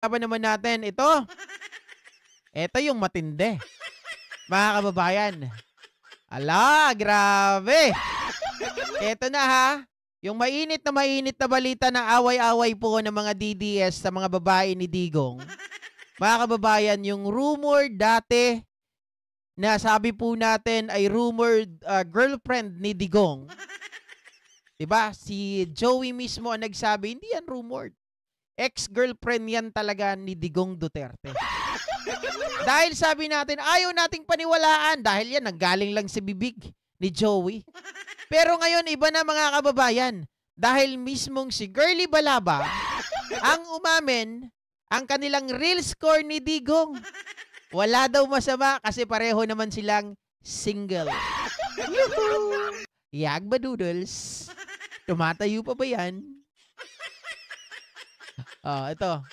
Pag-usapan naman natin ito yung matindi, mga kababayan. Ala, grabe! Eto na ha, yung mainit na balita ng away-away po ng mga DDS sa mga babae ni Digong. Mga kababayan, yung rumor dati na sabi po natin ay rumored girlfriend ni Digong. 'Di ba? Si Joey mismo ang nagsabi, hindi yan rumored. Ex-girlfriend yan talaga ni Digong Duterte. Dahil sabi natin, ayaw nating paniwalaan dahil yan nanggaling lang sa bibig ni Joey. Pero ngayon, iba na mga kababayan. Dahil mismong si Girlie Balaba ang umamin ang kanilang real score ni Digong. Wala daw masama kasi pareho naman silang single. Yuhu! Yagba Doodles. Tumatayo pa ba yan? Ito.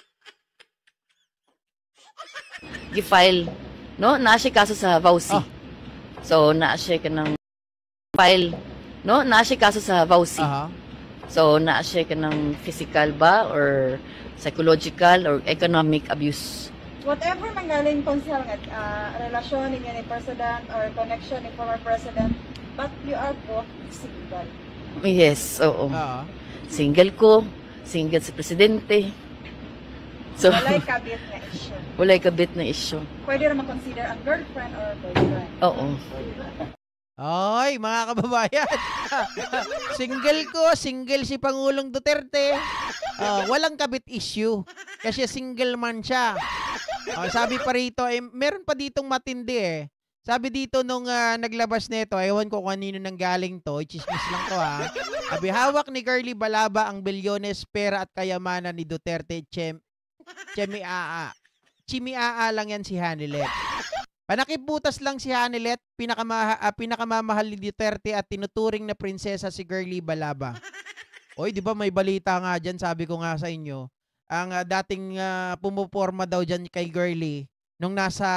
Gi-file, no? Naa siya kaso sa VAUSI. Oh. So, naa siya ka ng file, no? Naa siya kaso sa VAUSI. So, naa siya ka ng physical ba or psychological or economic abuse. Whatever manggaling konsel nga relasyon ninyo ni President or connection ni former President, but you are both single. Yes, oo. Single ko, single si Presidente. So, Walay kabit na issue. walay kabit na issue. Pwede naman consider ang girlfriend or boyfriend. Oo. Ay, mga kababayan. Single si Pangulong Duterte. Walang kabit issue. Kasi single man siya. Sabi pa rito, meron pa ditong matindi eh. Sabi dito nung naglabas nito, ewan ko kung kanino nanggaling to, chismis lang to ha. Sabi, hawak ni Girlie Balaba ang bilyones, pera at kayamanan ni Duterte, Chimiaa lang yan si Hanilet. Panakibutas lang si Hanilet, pinakamamahal ni Duterte at tinuturing na prinsesa si Girlie Balaba. Oy, di ba may balita nga dyan, sabi ko nga sa inyo, ang dating pumuporma daw dyan kay Girlie, nung nasa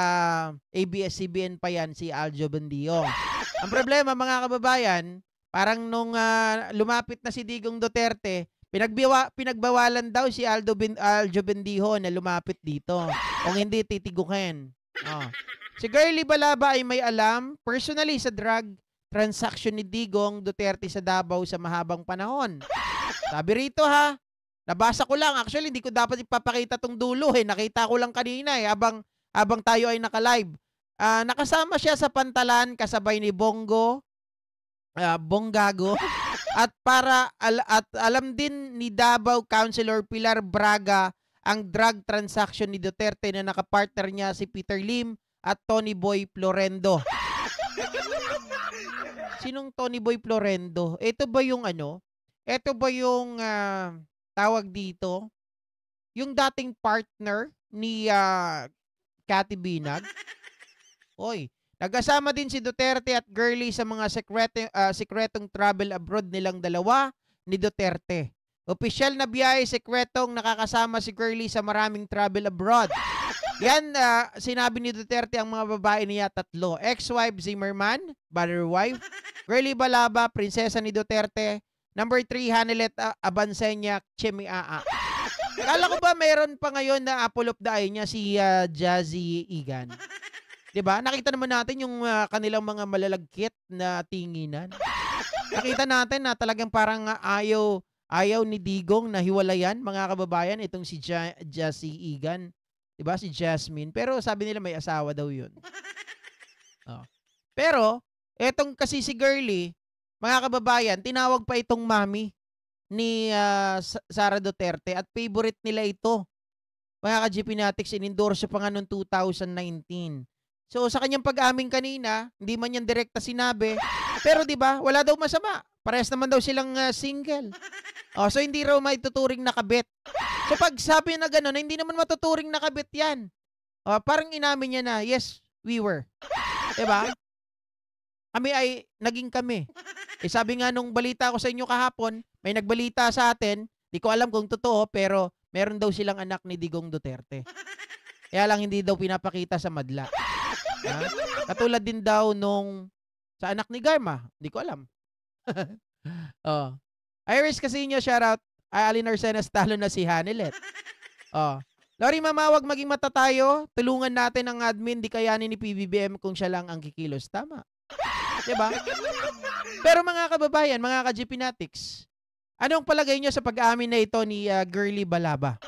ABS-CBN pa yan, si Aljo Bendio. Ang problema, mga kababayan, parang nung lumapit na si Digong Duterte, pinagbawalan daw si Aljo Bendijo na lumapit dito. Kung hindi, titigukin. Si Girlie Balaba ay may alam personally sa drug transaction ni Digong Duterte sa Davao sa mahabang panahon. Sabi rito ha, nabasa ko lang. Actually, hindi ko dapat ipapakita tong dulo eh. Nakita ko lang kanina eh, habang tayo ay naka-live. Nakasama siya sa pantalan kasabay ni Bonggago. At alam din ni Davao Councilor Pilar Braga ang drug transaction ni Duterte na nakapartner niya si Peter Lim at Tony Boy Florendo. Sinong Tony Boy Florendo? Ito ba yung Ito ba yung tawag dito? Yung dating partner ni Cathy Binag? Oy, nagkasama din si Duterte at Girlie sa mga sekretong travel abroad nilang dalawa ni Duterte. Opisyal na biyahe sekretong nakakasama si Girlie sa maraming travel abroad. Yan, sinabi ni Duterte ang mga babae niya tatlo. Ex-wife Zimmerman, brother wife. Girlie Balaba, prinsesa ni Duterte. Number 3, Hanilet Abansenya, Chimiaa. Kala ko ba meron pa ngayon na apple of the eye niya si Jazzy Igan? 'Di ba? Nakita naman natin yung kanilang mga malalagkit na tinginan. Nakita natin na talagang parang ayaw ni Digong na hiwalayan, mga kababayan, itong si Jazzy Igan. 'Di ba? Si Jasmine. Pero sabi nila may asawa daw 'yun. Pero etong kasi si Girlie, mga kababayan, tinawag pa itong mami ni Sara Duterte at favorite nila ito. Mga ka-GP Natics, in-endorse pa nga noong 2019. So sa kanyang pag-amin kanina, hindi man yan direkta sinabi, pero 'di ba, wala daw masama. Parehas naman daw silang single. So hindi raw maituturing na kabit. So pag sabi na gano'n, hindi naman matuturing na kabit 'yan. Parang inamin niya na, yes, we were. 'Di ba? Kami ay naging kami. Sabi nga nung balita ko sa inyo kahapon, may nagbalita sa atin, di ko alam kung totoo, pero meron daw silang anak ni Digong Duterte. Kaya lang hindi daw pinapakita sa madla. Katulad din daw nung sa anak ni Garma, di ko alam. Iris Casino, shoutout. Alin Arsenas, talo na si Hanilet. Lori Mamawag, maging mata tayo. Tulungan natin ang admin, di kayanin ni PBBM kung siya lang ang kikilos. Tama. Diba? Pero mga kababayan, mga ka-GPnatics, anong palagay nyo sa pag-amin na ito ni Girly Balaba?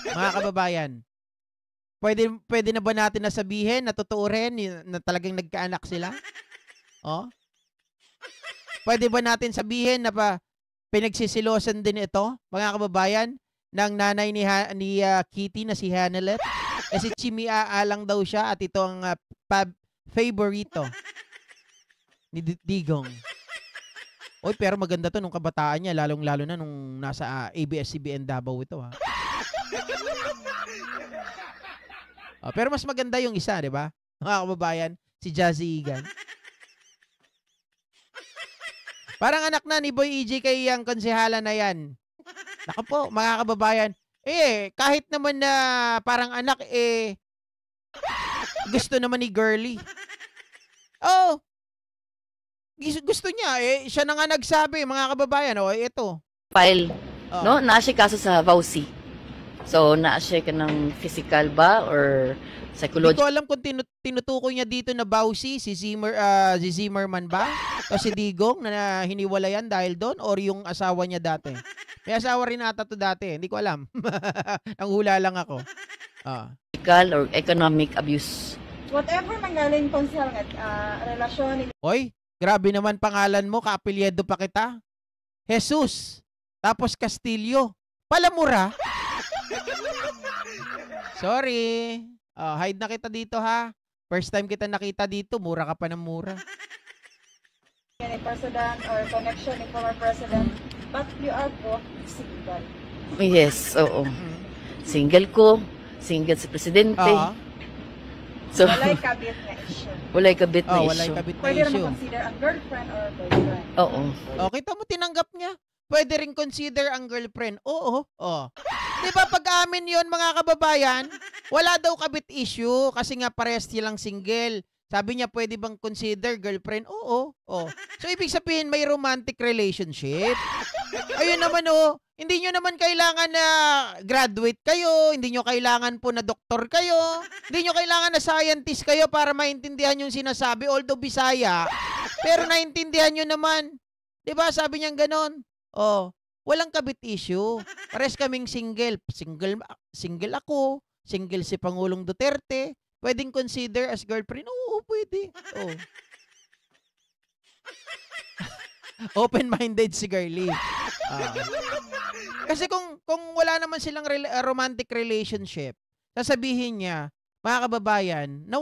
Mga kababayan, pwede na ba natin nasabihin na totoo rin na talagang nagkaanak sila? Oh? Pwede ba natin sabihin na pinagsisilosan din ito, mga kababayan, ng nanay ni Kitty na si Hanelet? Kasi Chimia lang daw siya at ito ang favorito ni Digong. Oy, pero maganda to nung kabataan niya, lalong-lalo na nung nasa ABS-CBN Davao ito, ha. Pero mas maganda yung isa, di ba? Mga kababayan, si Jazzy Igan. Parang anak na ni Boy EJ kay ang konsehala na yan. Naku po, mga kababayan, kahit naman na parang anak, gusto naman ni Girly. Oh, gusto niya, siya na nga nagsabi, mga kababayan, ito. File, no? Naa siya kaso sa VAUSI. So, naa siya ka ng physical ba or psychological? Hindi ko alam kung tinutukoy niya dito na VAUSI, si Zimmerman ba? O si Digong na hiniwalayan dahil doon or yung asawa niya dati? May asawa rin ata to dati. Hindi ko alam. Nanghula lang ako. Or economic abuse. Whatever manggaling konsel relasyon. Oy, grabe naman pangalan mo. Kaapelyedo pa kita. Jesus. Tapos Castillo. Palamura. Sorry. Hide na kita dito, ha. First time kita nakita dito. Mura ka pa ng mura. Any president or connection ni former president, but you are both single. Yes, oo. Single ko, single si presidente. So, walay kabit na issue. Walay kabit na walay issue. kabit na Pwede issue. naman consider ang girlfriend or boyfriend. Oo. Kita mo, tinanggap niya. Pwede rin consider ang girlfriend. Oo. Diba pag-amin yon mga kababayan, wala daw kabit issue kasi nga parehas silang single. Sabi niya, pwede bang consider girlfriend? Oo. So, ibig sabihin, may romantic relationship. Ayun naman, hindi nyo naman kailangan na graduate kayo. Hindi nyo kailangan po na doktor kayo. Hindi nyo kailangan na scientist kayo para maintindihan yung sinasabi. Although Bisaya. Pero naintindihan nyo naman. Diba? Sabi niya ganon. Walang kabit issue. Pares kaming single. Single ako. Single si Pangulong Duterte. Pwedeng consider as girlfriend? Oo, pwede. Open-minded si Girly. Kasi kung wala naman silang romantic relationship, sasabihin niya, mga kababayan, na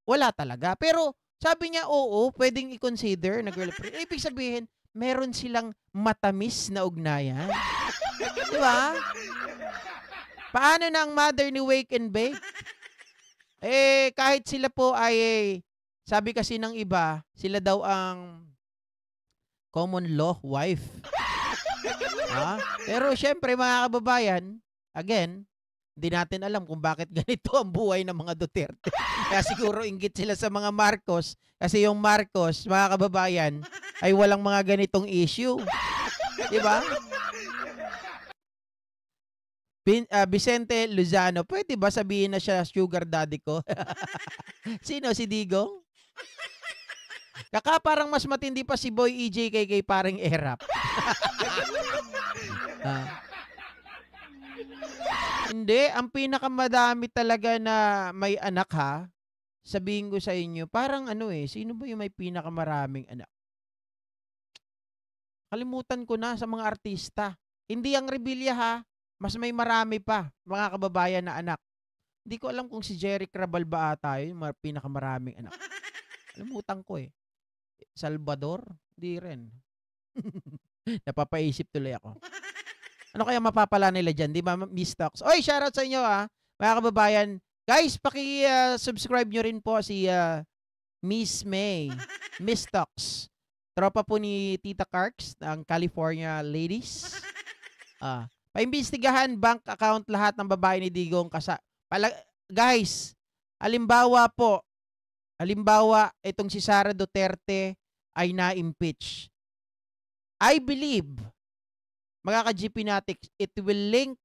wala talaga. Pero sabi niya, oo, pwedeng i-consider na girlfriend. Ibig sabihin, meron silang matamis na ugnayan. Diba? Paano na ang mother ni Wake and Bake? Kahit sila po ay, sabi kasi ng iba, sila daw ang common law wife. Pero syempre mga kababayan, again, hindi natin alam kung bakit ganito ang buhay ng mga Duterte. Kaya siguro inggit sila sa mga Marcos kasi yung Marcos, mga kababayan, ay walang mga ganitong issue. Diba? Vicente Luzano, pwede ba sabihin na siya sugar daddy ko? Sino? Si Digong? Kaka parang mas matindi pa si Boy EJ kay parang Erap. Hindi, ang pinakamadami talaga na may anak, ha, sabihin ko sa inyo, parang sino ba yung may pinakamaraming anak? Kalimutan ko na sa mga artista. Hindi ang Rebilla, ha. Mas may marami pa, mga kababayan na anak. Hindi ko alam kung si Jeric Rabal ba ata yun, yung pinakamaraming anak. Kalimutan ko Salvador? Di rin. Napapaisip tuloy ako. Ano kaya mapapala nila dyan? Di ba, Miss Talks? Oy, shoutout sa inyo, mga kababayan. Guys, paki-subscribe nyo rin po si Miss May. Miss Talks. Tropa po ni Tita Karks, ang California Ladies. Paimbestigahan bank account lahat ng babae ni Digong guys, halimbawa itong si Sara Duterte ay na-impeach. I believe, mga ka-GPnatics, it will link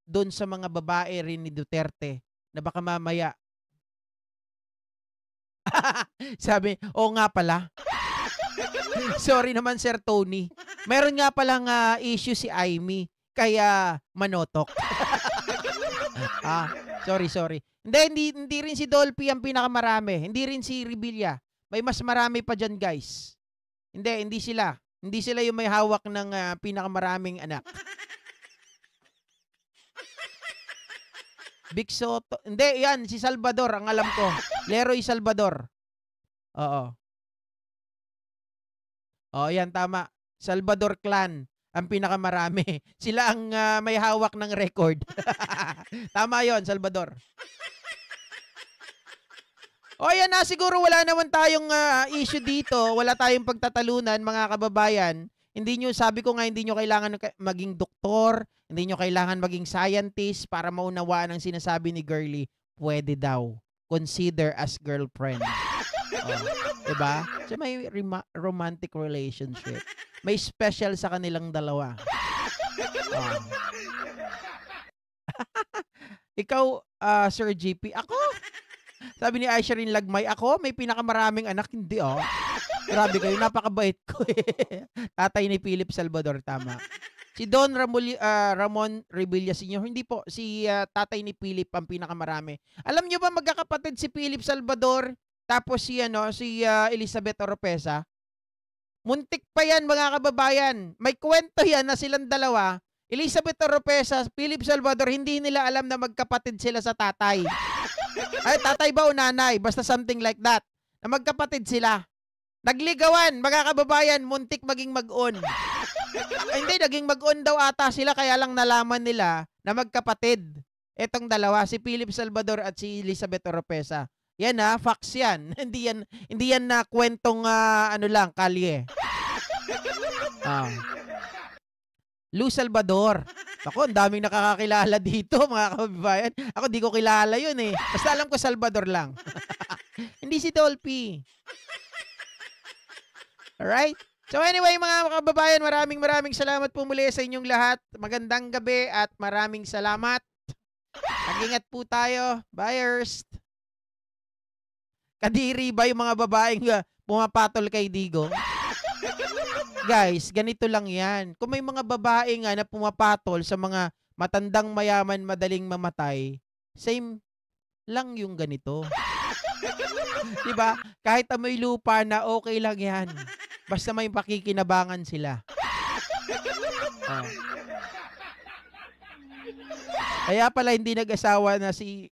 doon sa mga babae rin ni Duterte na baka mamaya sabi, oo nga pala. Sorry naman Sir Tony. Meron nga palang issue si Aimee kaya manotok. Sorry. Hindi rin si Dolphy ang pinakamarami. Hindi rin si Revilla. May mas marami pa dyan, guys. Hindi sila. Hindi sila yung may hawak ng pinakamaraming anak. Big Soto. Hindi, yan. Si Salvador, ang alam ko. Leroy Salvador. Oo. Yan, tama. Salvador Clan. Ang pinakamarami. Sila ang may hawak ng record. Tama yon, Salvador. Yan na. Siguro wala naman tayong issue dito. Wala tayong pagtatalunan, mga kababayan. Hindi nyo kailangan maging doktor, hindi nyo kailangan maging scientist para maunawaan ang sinasabi ni Girlie. Pwede daw. Consider as girlfriend. Diba? So may romantic relationship. May special sa kanilang dalawa. Ikaw, Sir GP, ako? Sabi ni Aisha rin Lagmay, ako? May pinakamaraming anak? Hindi, Grabe kayo, napakabait ko eh. Tatay ni Philip Salvador, tama. Si Don Ramon Revilla Sr., hindi po. Si tatay ni Philip ang pinakamarami. Alam nyo ba magkakapatid si Philip Salvador, tapos si Elizabeth Oropesa? Muntik pa yan, mga kababayan. May kwento yan na silang dalawa. Elizabeth Oropesa, Philip Salvador, hindi nila alam na magkapatid sila sa tatay. Ay, tatay ba o nanay? Basta something like that. Na magkapatid sila. Nagligawan, mga kababayan, muntik maging mag-on. Hindi, naging mag-on daw ata sila, kaya lang nalaman nila na magkapatid. Etong dalawa, si Philip Salvador at si Elizabeth Oropesa. Yan facts yan. hindi yan na kwentong kalye. Lou Salvador. Ako, ang daming nakakakilala dito, mga kababayan. Ako, di ko kilala yun eh. Basta alam ko Salvador lang. Hindi si Dolphy. Alright? So anyway, mga kababayan, maraming salamat po muli sa inyong lahat. Magandang gabi at maraming salamat. Mag-ingat po tayo. Buyers. Kadiri ba yung mga babaeng pumapatol kay Digo? Guys, ganito lang yan. Kung may mga babae nga na pumapatol sa mga matandang mayaman madaling mamatay, same lang yung ganito. Diba? Kahit amoy lupa na okay lang yan. Basta may pakikinabangan sila. Kaya pala hindi nag-asawa na si